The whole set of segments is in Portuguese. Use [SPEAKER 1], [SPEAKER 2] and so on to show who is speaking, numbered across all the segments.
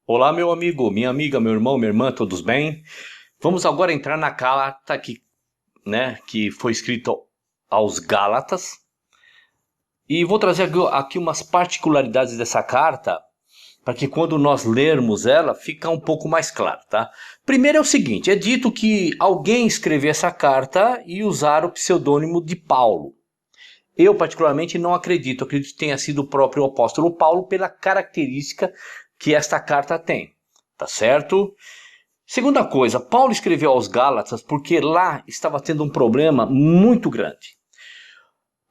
[SPEAKER 1] Olá, meu amigo, minha amiga, meu irmão, minha irmã, todos bem? Vamos agora entrar na carta que foi escrita aos Gálatas. E vou trazer aqui umas particularidades dessa carta, para que quando nós lermos ela, fica um pouco mais claro, tá? Primeiro é o seguinte, é dito que alguém escreveu essa carta e usar o pseudônimo de Paulo. Eu particularmente não acredito, acredito que tenha sido o próprio apóstolo Paulo pela característica que esta carta tem, tá certo? Segunda coisa, Paulo escreveu aos Gálatas porque lá estava tendo um problema muito grande.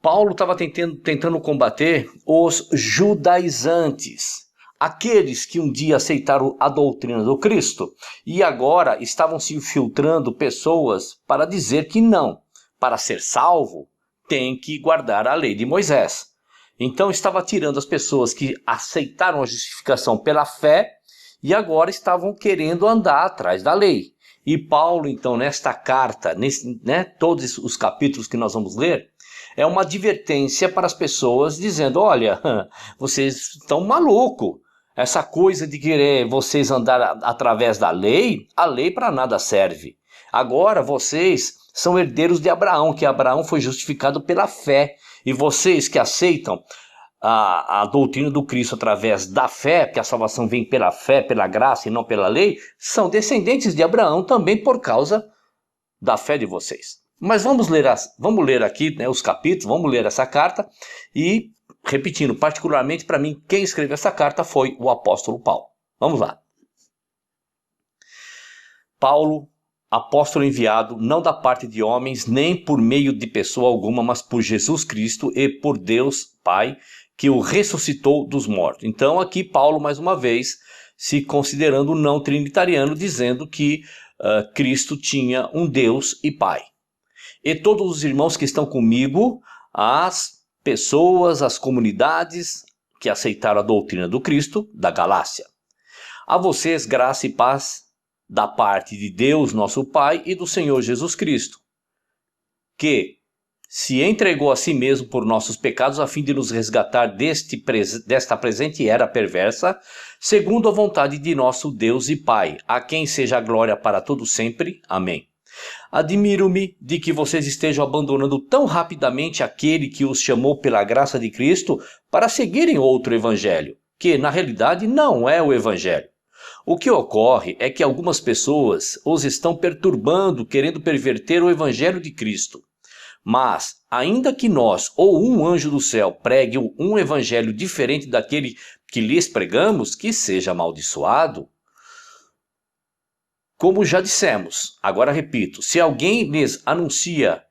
[SPEAKER 1] Paulo estava tentando combater os judaizantes, aqueles que um dia aceitaram a doutrina do Cristo e agora estavam se infiltrando pessoas para dizer que não, para ser salvo, tem que guardar a lei de Moisés. Então estava tirando as pessoas que aceitaram a justificação pela fé e agora estavam querendo andar atrás da lei. E Paulo, então, nesta carta, todos os capítulos que nós vamos ler, é uma advertência para as pessoas dizendo, olha, vocês estão malucos. Essa coisa de querer vocês andar através da lei, a lei para nada serve. Agora vocês são herdeiros de Abraão, que Abraão foi justificado pela fé. E vocês que aceitam a doutrina do Cristo através da fé, porque a salvação vem pela fé, pela graça e não pela lei, são descendentes de Abraão também por causa da fé de vocês. Mas vamos ler aqui, né, os capítulos, vamos ler essa carta e, repetindo, particularmente para mim, quem escreveu essa carta foi o apóstolo Paulo. Vamos lá. Paulo, apóstolo enviado, não da parte de homens, nem por meio de pessoa alguma, mas por Jesus Cristo e por Deus Pai, que o ressuscitou dos mortos. Então aqui Paulo, mais uma vez, se considerando não trinitariano, dizendo que Cristo tinha um Deus e Pai. E todos os irmãos que estão comigo, as pessoas, as comunidades que aceitaram a doutrina do Cristo, da Galácia. A vocês graça e paz da parte de Deus, nosso Pai, e do Senhor Jesus Cristo, que se entregou a si mesmo por nossos pecados a fim de nos resgatar desta presente era perversa, segundo a vontade de nosso Deus e Pai, a quem seja a glória para todo sempre. Amém. Admiro-me de que vocês estejam abandonando tão rapidamente aquele que os chamou pela graça de Cristo para seguirem outro evangelho, que na realidade não é o evangelho. O que ocorre é que algumas pessoas os estão perturbando, querendo perverter o evangelho de Cristo. Mas, ainda que nós ou um anjo do céu pregue um evangelho diferente daquele que lhes pregamos, que seja amaldiçoado. Como já dissemos, agora repito, se alguém lhes anuncia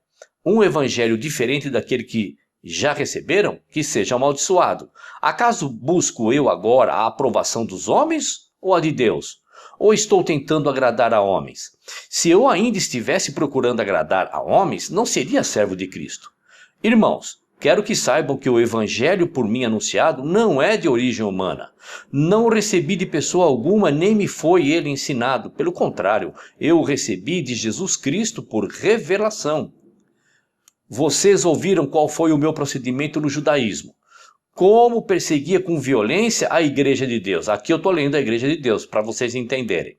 [SPEAKER 1] um evangelho diferente daquele que já receberam, que seja amaldiçoado. Acaso busco eu agora a aprovação dos homens ou a de Deus? Ou estou tentando agradar a homens? Se eu ainda estivesse procurando agradar a homens, não seria servo de Cristo. Irmãos, quero que saibam que o evangelho por mim anunciado não é de origem humana. Não o recebi de pessoa alguma, nem me foi ele ensinado. Pelo contrário, eu o recebi de Jesus Cristo por revelação. Vocês ouviram qual foi o meu procedimento no judaísmo. Como perseguia com violência a igreja de Deus. Aqui eu estou lendo a igreja de Deus, para vocês entenderem.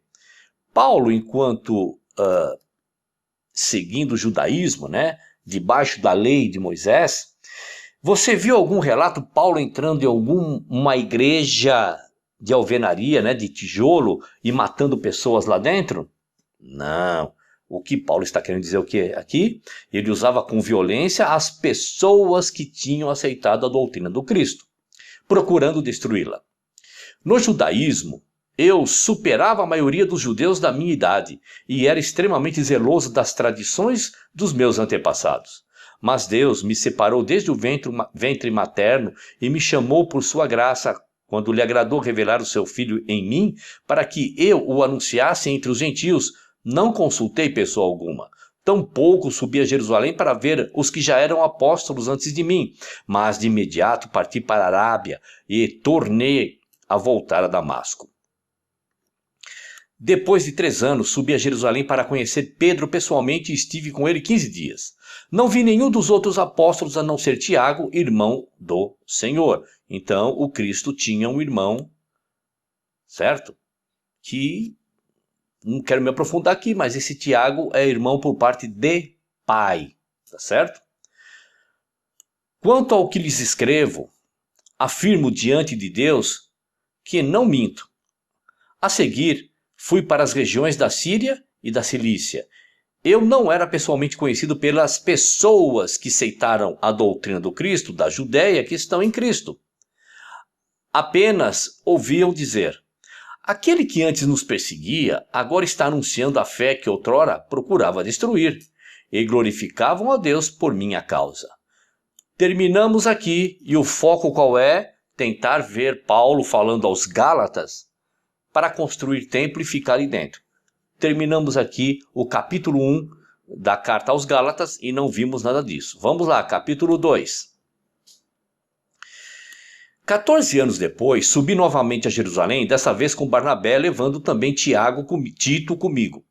[SPEAKER 1] Paulo, enquanto seguindo o judaísmo, né, debaixo da lei de Moisés, você viu algum relato Paulo entrando em alguma igreja de alvenaria, né, de tijolo, e matando pessoas lá dentro? Não. O que Paulo está querendo dizer o que aqui? Ele usava com violência as pessoas que tinham aceitado a doutrina do Cristo, procurando destruí-la. No judaísmo, eu superava a maioria dos judeus da minha idade e era extremamente zeloso das tradições dos meus antepassados. Mas Deus me separou desde o ventre materno e me chamou por sua graça, quando lhe agradou revelar o seu Filho em mim, para que eu o anunciasse entre os gentios. Não consultei pessoa alguma. Tampouco subi a Jerusalém para ver os que já eram apóstolos antes de mim, mas de imediato parti para a Arábia e tornei a voltar a Damasco. Depois de 3 anos, subi a Jerusalém para conhecer Pedro pessoalmente e estive com ele 15 dias. Não vi nenhum dos outros apóstolos a não ser Tiago, irmão do Senhor. Então, o Cristo tinha um irmão, certo? que não quero me aprofundar aqui, mas esse Tiago é irmão por parte de pai, tá certo? Quanto ao que lhes escrevo, afirmo diante de Deus que não minto. A seguir, fui para as regiões da Síria e da Cilícia. Eu não era pessoalmente conhecido pelas pessoas que aceitaram a doutrina do Cristo, da Judéia, que estão em Cristo. Apenas ouviam dizer: aquele que antes nos perseguia, agora está anunciando a fé que outrora procurava destruir, e glorificavam a Deus por minha causa. Terminamos aqui, e o foco qual é? Tentar ver Paulo falando aos Gálatas para construir templo e ficar ali dentro. Terminamos aqui o capítulo 1 da carta aos Gálatas e não vimos nada disso. Vamos lá, capítulo 2. 14 anos depois, subi novamente a Jerusalém, dessa vez com Barnabé, levando também Tito comigo.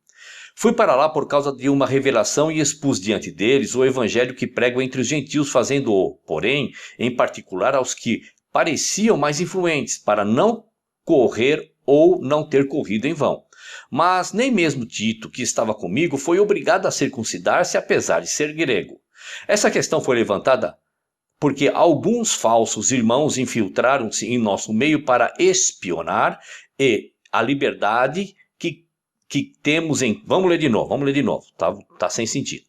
[SPEAKER 1] Fui para lá por causa de uma revelação e expus diante deles o evangelho que prego entre os gentios, fazendo-o, porém, em particular aos que pareciam mais influentes, para não correr ou não ter corrido em vão. Mas nem mesmo Tito, que estava comigo, foi obrigado a circuncidar-se, apesar de ser grego. Essa questão foi levantada porque alguns falsos irmãos infiltraram-se em nosso meio para espionar e a liberdade que temos em... Vamos ler de novo, tá sem sentido.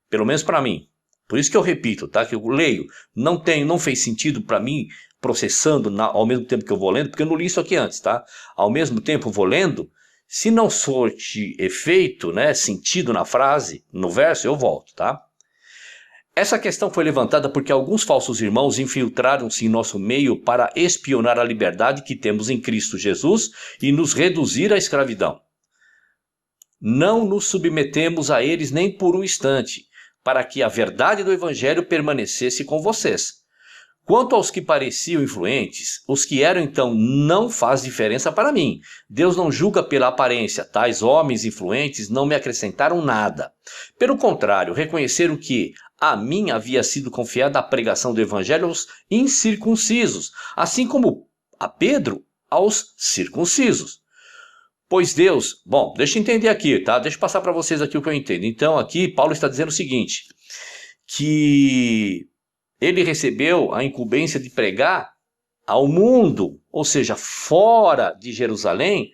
[SPEAKER 1] Pelo menos para mim. Por isso que eu repito, tá? Que eu leio. Não fez sentido para mim processando ao mesmo tempo que eu vou lendo, porque eu não li isso aqui antes, tá? Ao mesmo tempo eu vou lendo, se não surte efeito, né, sentido na frase, no verso, eu volto, tá? Essa questão foi levantada porque alguns falsos irmãos infiltraram-se em nosso meio para espionar a liberdade que temos em Cristo Jesus e nos reduzir à escravidão. Não nos submetemos a eles nem por um instante, para que a verdade do Evangelho permanecesse com vocês. Quanto aos que pareciam influentes, os que eram então não faz diferença para mim. Deus não julga pela aparência, tais homens influentes não me acrescentaram nada. Pelo contrário, reconheceram que a mim havia sido confiada a pregação do Evangelho aos incircuncisos, assim como a Pedro aos circuncisos. Pois Deus... Bom, deixa eu entender aqui, tá? Deixa eu passar para vocês aqui o que eu entendo. Então aqui Paulo está dizendo o seguinte, que ele recebeu a incumbência de pregar ao mundo, ou seja, fora de Jerusalém,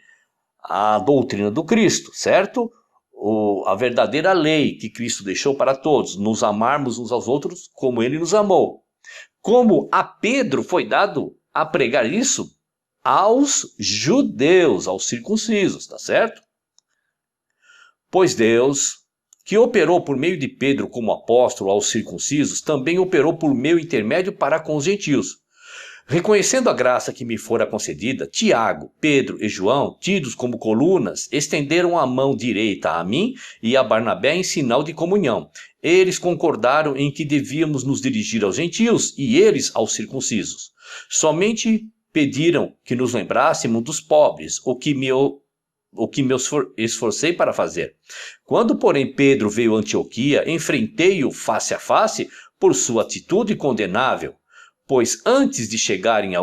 [SPEAKER 1] a doutrina do Cristo, certo? A verdadeira lei que Cristo deixou para todos, nos amarmos uns aos outros como ele nos amou. Como a Pedro foi dado a pregar isso aos judeus, aos circuncisos, tá certo? Pois Deus, que operou por meio de Pedro como apóstolo aos circuncisos, também operou por meu intermédio para com os gentios. Reconhecendo a graça que me fora concedida, Tiago, Pedro e João, tidos como colunas, estenderam a mão direita a mim e a Barnabé em sinal de comunhão. Eles concordaram em que devíamos nos dirigir aos gentios e eles aos circuncisos. Somente pediram que nos lembrássemos dos pobres, o que me esforcei para fazer. Quando, porém, Pedro veio a Antioquia, enfrentei-o face a face por sua atitude condenável, pois antes de chegarem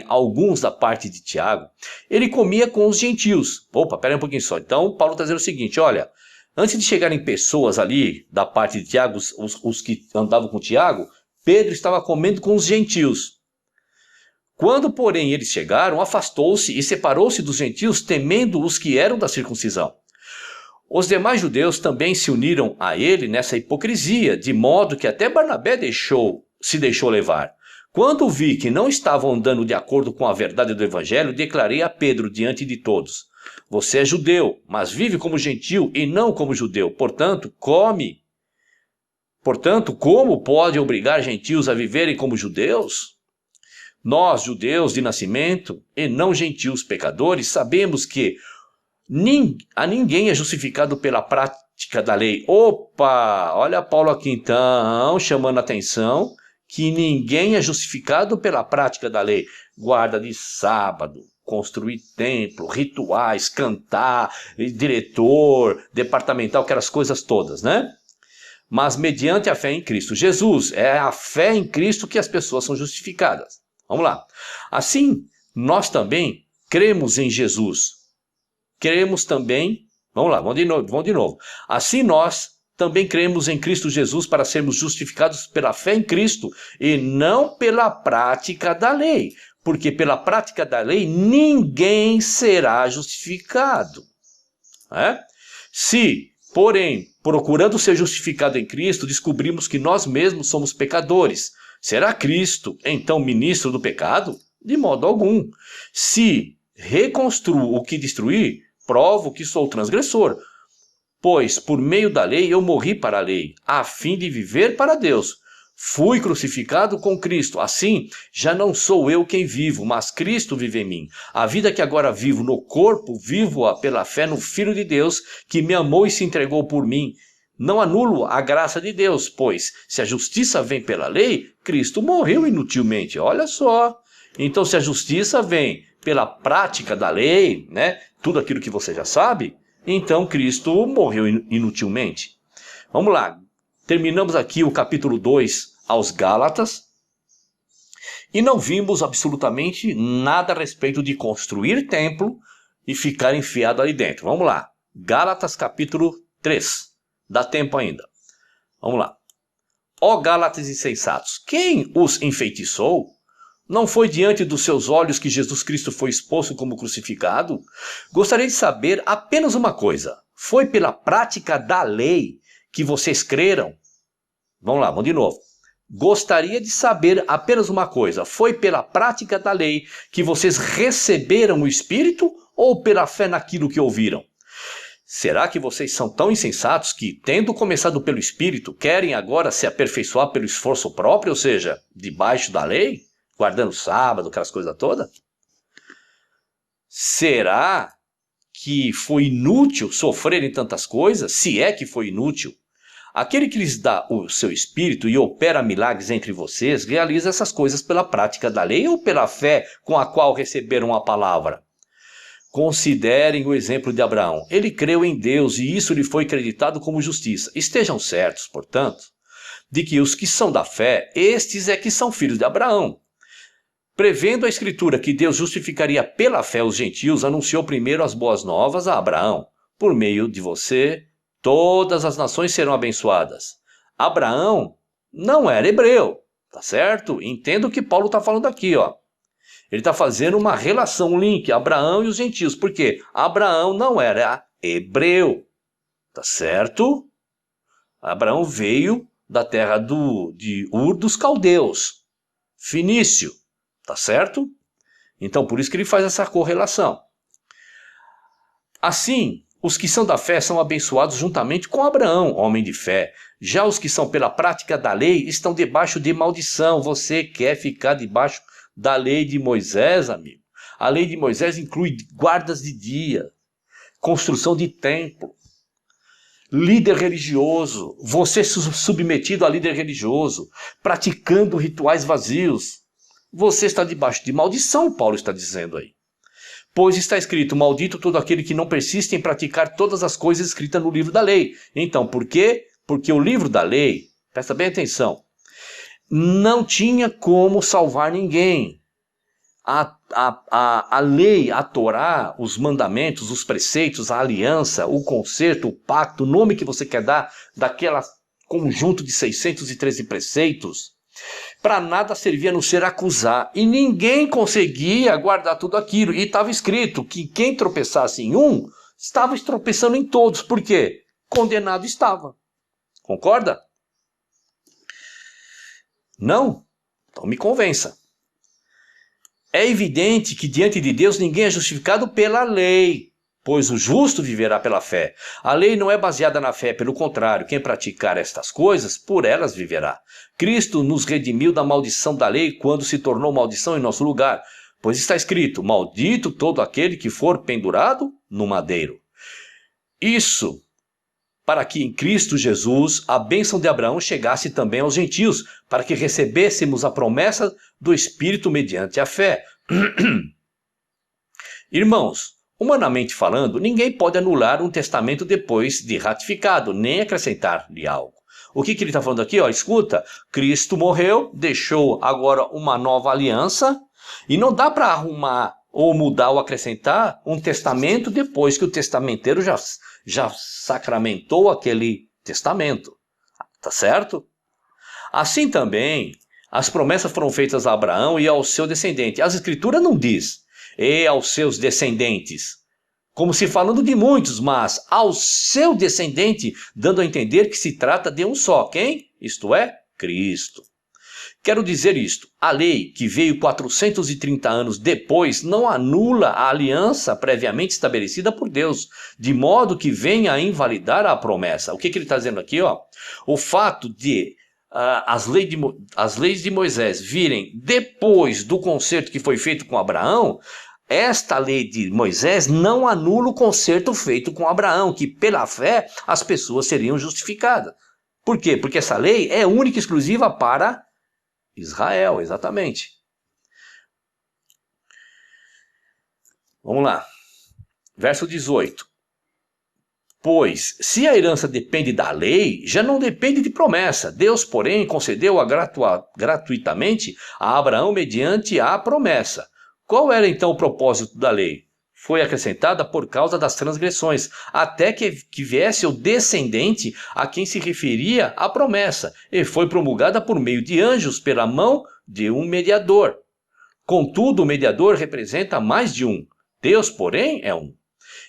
[SPEAKER 1] alguns da parte de Tiago, ele comia com os gentios. Opa, pera aí um pouquinho só. Então, Paulo está dizendo o seguinte, olha, antes de chegarem pessoas ali da parte de Tiago, os que andavam com Tiago, Pedro estava comendo com os gentios. Quando, porém, eles chegaram, afastou-se e separou-se dos gentios, temendo os que eram da circuncisão. Os demais judeus também se uniram a ele nessa hipocrisia, de modo que até Barnabé se deixou levar. Quando vi que não estavam andando de acordo com a verdade do Evangelho, declarei a Pedro diante de todos: você é judeu, mas vive como gentil e não como judeu. Portanto, como pode obrigar gentios a viverem como judeus? Nós, judeus de nascimento e não gentios pecadores, sabemos que a ninguém é justificado pela prática da lei. Opa, olha Paulo aqui então, chamando a atenção que ninguém é justificado pela prática da lei. Guarda de sábado, construir templo, rituais, cantar, diretor, departamental, aquelas coisas todas, né? Mas mediante a fé em Cristo Jesus. É a fé em Cristo que as pessoas são justificadas. Vamos lá. Assim, nós também cremos em Jesus, cremos também, vamos lá, vamos de novo. Assim nós também cremos em Cristo Jesus para sermos justificados pela fé em Cristo e não pela prática da lei, porque pela prática da lei ninguém será justificado. Se, porém, procurando ser justificado em Cristo, descobrimos que nós mesmos somos pecadores, será Cristo então ministro do pecado? De modo algum. Se reconstruo o que destruí, provo que sou transgressor. Pois por meio da lei eu morri para a lei, a fim de viver para Deus. Fui crucificado com Cristo, assim já não sou eu quem vivo, mas Cristo vive em mim. A vida que agora vivo no corpo, vivo-a pela fé no Filho de Deus, que me amou e se entregou por mim. Não anulo a graça de Deus, pois se a justiça vem pela lei, Cristo morreu inutilmente. Olha só. Então se a justiça vem pela prática da lei, tudo aquilo que você já sabe, então Cristo morreu inutilmente. Vamos lá. Terminamos aqui o capítulo 2 aos Gálatas e não vimos absolutamente nada a respeito de construir templo e ficar enfiado ali dentro. Vamos lá. Gálatas capítulo 3. Dá tempo ainda. Vamos lá. Ó Gálatas insensatos, quem os enfeitiçou? Não foi diante dos seus olhos que Jesus Cristo foi exposto como crucificado? Gostaria de saber apenas uma coisa. Foi pela prática da lei que vocês creram? Vamos lá, vamos de novo. Gostaria de saber apenas uma coisa. Foi pela prática da lei que vocês receberam o Espírito ou pela fé naquilo que ouviram? Será que vocês são tão insensatos que, tendo começado pelo Espírito, querem agora se aperfeiçoar pelo esforço próprio, ou seja, debaixo da lei? Guardando o sábado, aquelas coisas todas? Será que foi inútil sofrerem tantas coisas? Se é que foi inútil. Aquele que lhes dá o seu Espírito e opera milagres entre vocês, realiza essas coisas pela prática da lei ou pela fé com a qual receberam a palavra? Considerem o exemplo de Abraão. Ele creu em Deus e isso lhe foi creditado como justiça. Estejam certos, portanto, de que os que são da fé, estes é que são filhos de Abraão. Prevendo a Escritura que Deus justificaria pela fé os gentios, anunciou primeiro as boas novas a Abraão. Por meio de você, todas as nações serão abençoadas. Abraão não era hebreu, tá certo? Entenda o que Paulo está falando aqui, ó. Ele está fazendo uma relação, um link, Abraão e os gentios. Por quê? Abraão não era hebreu, tá certo? Abraão veio da terra de Ur dos Caldeus, Finício. Tá certo? Então, por isso que ele faz essa correlação. Assim, os que são da fé são abençoados juntamente com Abraão, homem de fé. Já os que são pela prática da lei estão debaixo de maldição. Você quer ficar debaixo da lei de Moisés, amigo? A lei de Moisés inclui guardas de dia, construção de templo, líder religioso, você submetido a líder religioso, praticando rituais vazios. Você está debaixo de maldição, Paulo está dizendo aí. Pois está escrito, maldito todo aquele que não persiste em praticar todas as coisas escritas no livro da lei. Então, por quê? Porque o livro da lei, presta bem atenção, não tinha como salvar ninguém. A lei, a Torá, os mandamentos, os preceitos, a aliança, o concerto, o pacto, o nome que você quer dar daquele conjunto de 613 preceitos, para nada servia a não ser acusar. E ninguém conseguia guardar tudo aquilo. E estava escrito que quem tropeçasse em um, estava tropeçando em todos. Por quê? Condenado estava. Concorda? Não? Então me convença. É evidente que diante de Deus ninguém é justificado pela lei, pois o justo viverá pela fé. A lei não é baseada na fé, pelo contrário, quem praticar estas coisas, por elas viverá. Cristo nos redimiu da maldição da lei quando se tornou maldição em nosso lugar, pois está escrito, maldito todo aquele que for pendurado no madeiro. Isso para que em Cristo Jesus a bênção de Abraão chegasse também aos gentios, para que recebêssemos a promessa do Espírito mediante a fé. Irmãos, humanamente falando, ninguém pode anular um testamento depois de ratificado, nem acrescentar-lhe algo. O que ele está falando aqui? Escuta, Cristo morreu, deixou agora uma nova aliança, e não dá para arrumar ou mudar ou acrescentar um testamento depois que o testamenteiro já sacramentou aquele testamento. Tá certo? Assim também, as promessas foram feitas a Abraão e ao seu descendente. As escrituras não diz, e aos seus descendentes, como se falando de muitos, mas ao seu descendente, dando a entender que se trata de um só. Quem? Isto é, Cristo. Quero dizer isto, a lei que veio 430 anos depois não anula a aliança previamente estabelecida por Deus, de modo que venha a invalidar a promessa. O que ele está dizendo aqui? O fato de as leis de Moisés virem depois do concerto que foi feito com Abraão, esta lei de Moisés não anula o concerto feito com Abraão, que pela fé as pessoas seriam justificadas. Por quê? Porque essa lei é única e exclusiva para Israel, exatamente. Vamos lá. Verso 18. Pois, se a herança depende da lei, já não depende de promessa. Deus, porém, concedeu-a gratuitamente a Abraão mediante a promessa. Qual era então o propósito da lei? Foi acrescentada por causa das transgressões, até que viesse o descendente a quem se referia a promessa, e foi promulgada por meio de anjos pela mão de um mediador. Contudo, o mediador representa mais de um. Deus, porém, é um.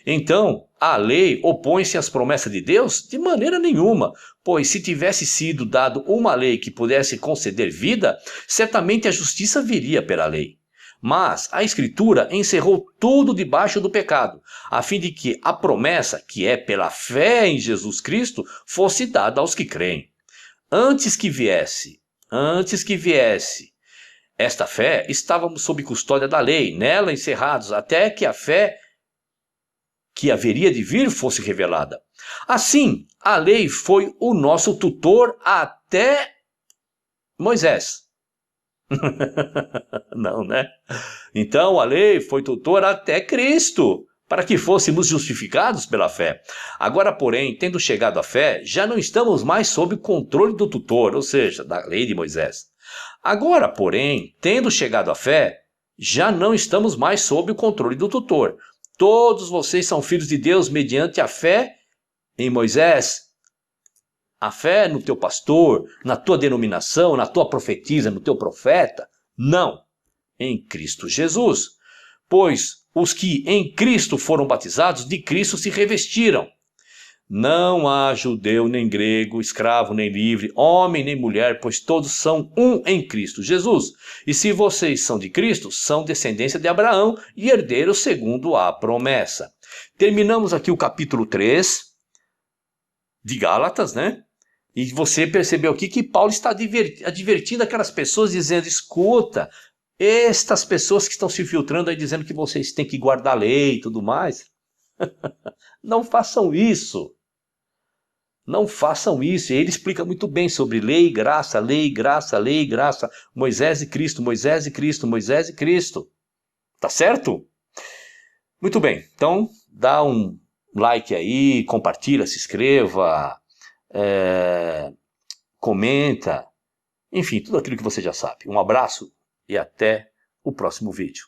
[SPEAKER 1] Então, a lei opõe-se às promessas de Deus? De maneira nenhuma, pois se tivesse sido dado uma lei que pudesse conceder vida, certamente a justiça viria pela lei. Mas a Escritura encerrou tudo debaixo do pecado, a fim de que a promessa, que é pela fé em Jesus Cristo, fosse dada aos que creem. Antes que viesse esta fé, estávamos sob custódia da lei, nela encerrados, até que a fé que haveria de vir fosse revelada. Assim, a lei foi o nosso tutor até Moisés. Não, né? Então a lei foi tutor até Cristo, para que fôssemos justificados pela fé. Agora, porém, tendo chegado à fé, já não estamos mais sob o controle do tutor, ou seja, da lei de Moisés. Agora, porém, tendo chegado à fé, já não estamos mais sob o controle do tutor. Todos vocês são filhos de Deus mediante a fé em Moisés. A fé no teu pastor, na tua denominação, na tua profetisa, no teu profeta? Não, em Cristo Jesus. Pois os que em Cristo foram batizados, de Cristo se revestiram. Não há judeu nem grego, escravo nem livre, homem nem mulher, pois todos são um em Cristo Jesus. E se vocês são de Cristo, são descendência de Abraão e herdeiros segundo a promessa. Terminamos aqui o capítulo 3 de Gálatas, né? E você percebeu aqui que Paulo está advertindo aquelas pessoas, dizendo, escuta, estas pessoas que estão se filtrando aí dizendo que vocês têm que guardar a lei e tudo mais, não façam isso. Não façam isso. E ele explica muito bem sobre lei, graça, lei, graça, lei, graça, Moisés e Cristo, Moisés e Cristo, Moisés e Cristo. Tá certo? Muito bem, então dá um like aí, compartilha, se inscreva, comenta, enfim, tudo aquilo que você já sabe. Um abraço e até o próximo vídeo.